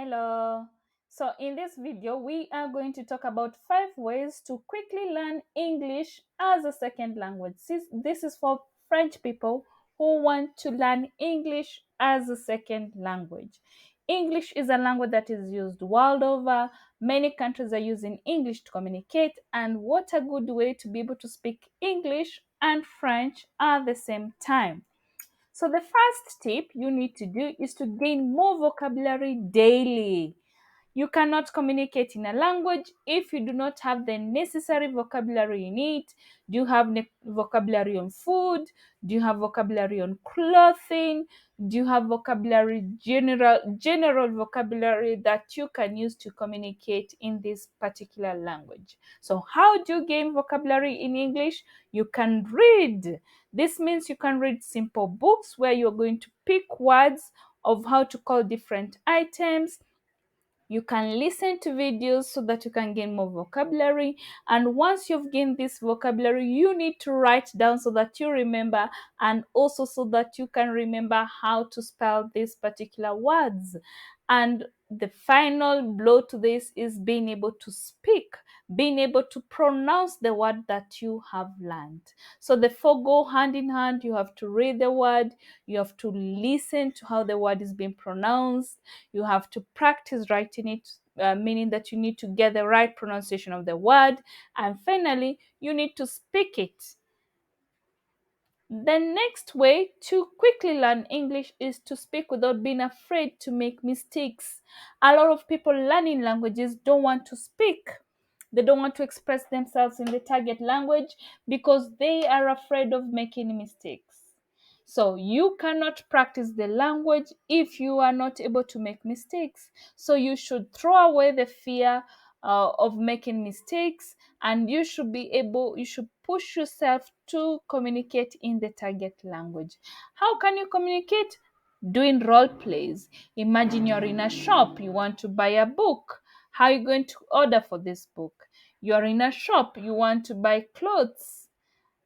Hello. So in this video, we are going to talk about 5 ways to quickly learn English as a second language. This is for French people who want to learn English as a second language. English is a language that is used world over. Many countries are using English to communicate, and what a good way to be able to speak English and French at the same time. So the first tip you need to do is to gain more vocabulary daily. You cannot communicate in a language if you do not have the necessary vocabulary in it. Do you have vocabulary on food? Do you have vocabulary on clothing? Do you have general vocabulary that you can use to communicate in this particular language? So how do you gain vocabulary in English? You can read. This means you can read simple books where you're going to pick words of how to call different items. You can listen to videos so that you can gain more vocabulary. And once you've gained this vocabulary, you need to write down so that you remember, and also so that you can remember how to spell these particular words. And the final blow to this is being able to speak, being able to pronounce the word that you have learned. So the four go hand in hand. You have to read the word, you have to listen to how the word is being pronounced, you have to practice writing it, meaning that you need to get the right pronunciation of the word, and finally you need to speak it. The next way to quickly learn English is to speak without being afraid to make mistakes. A lot of people learning languages don't want to speak. They don't want to express themselves in the target language because they are afraid of making mistakes. So you cannot practice the language if you are not able to make mistakes. So you should throw away the fear of making mistakes, and you should push yourself to communicate in the target language. How can you communicate? Doing role plays. Imagine you're in a shop, you want to buy a book. How are you going to order for this book? You're in a shop, you want to buy clothes.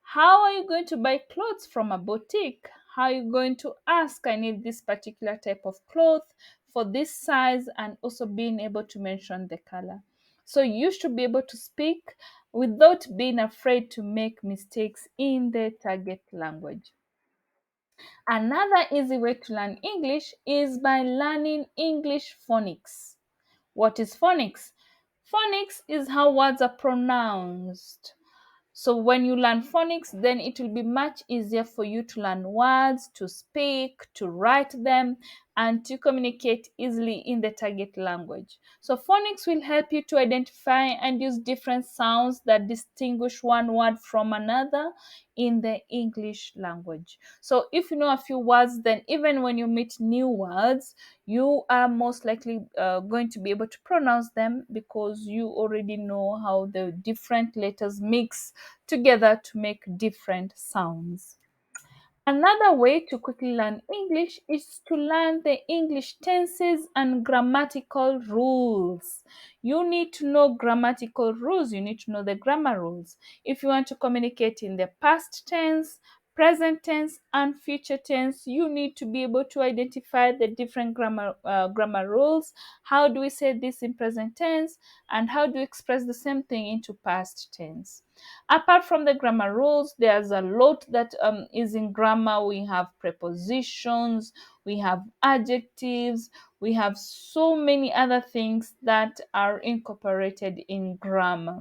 How are you going to buy clothes from a boutique? How are you going to ask, I need this particular type of cloth for this size, and also being able to mention the color. So you should be able to speak without being afraid to make mistakes in the target language. Another easy way to learn English is by learning English phonics. What is phonics? Phonics is how words are pronounced. So when you learn phonics, then it will be much easier for you to learn words, to speak, to write them, and to communicate easily in the target language. So phonics will help you to identify and use different sounds that distinguish one word from another in the English language. So if you know a few words, then even when you meet new words, you are most likely going to be able to pronounce them because you already know how the different letters mix together to make different sounds. Another way to quickly learn English is to learn the English tenses and grammatical rules. You need to know grammatical rules, you need to know the grammar rules. If you want to communicate in the past tense, present tense, and future tense, you need to be able to identify the different grammar rules. How do we say this in present tense, and how do we express the same thing into past tense? Apart from the grammar rules, there's a lot that is in grammar. We have prepositions, we have adjectives, we have so many other things that are incorporated in grammar.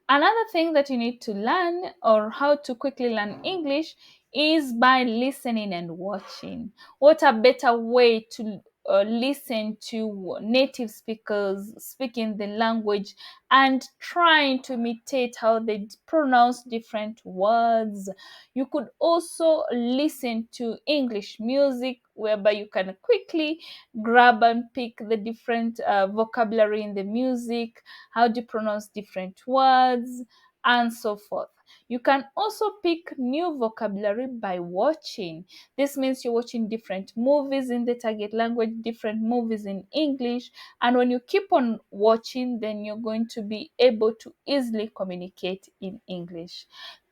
Another thing that you need to learn, or how to quickly learn English, is by listening and watching. What a better way to listen to native speakers speaking the language and trying to imitate how they pronounce different words. You could also listen to English music, whereby you can quickly grab and pick the different vocabulary in the music, how to pronounce different words, and so forth. You can also pick new vocabulary by watching. This means you're watching different movies in the target language, different movies in English, and when you keep on watching, then you're going to be able to easily communicate in English.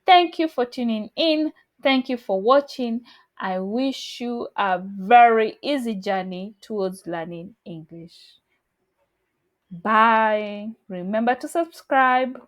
Thank you for tuning in. Thank you for watching. I wish you a very easy journey towards learning English. Bye. Remember to subscribe.